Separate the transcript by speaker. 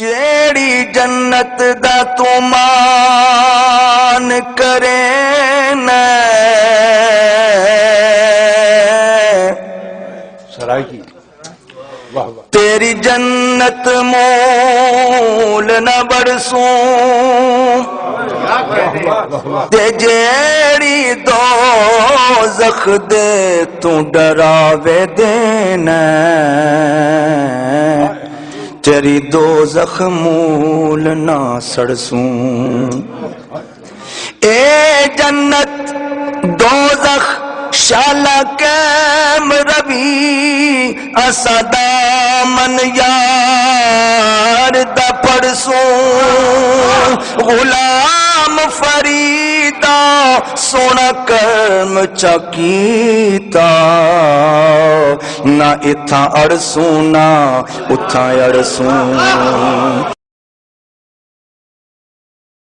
Speaker 1: جیہڑی جنت دا تو مان کریندا
Speaker 2: سرائکی واہ واہ
Speaker 1: تیری جنت مول نہ برسوں تے جیڑی دوزخ دے تو ڈراوے دینا تیری دوزخ مول نہ سڑسوں اے جنت دوزخ شالا کیم روی اسا دامن یار دا پڑسوں غلام فریدا سونا کرم چکیتا نہ اتھا اڑسوں نہ اتھا اڑسوں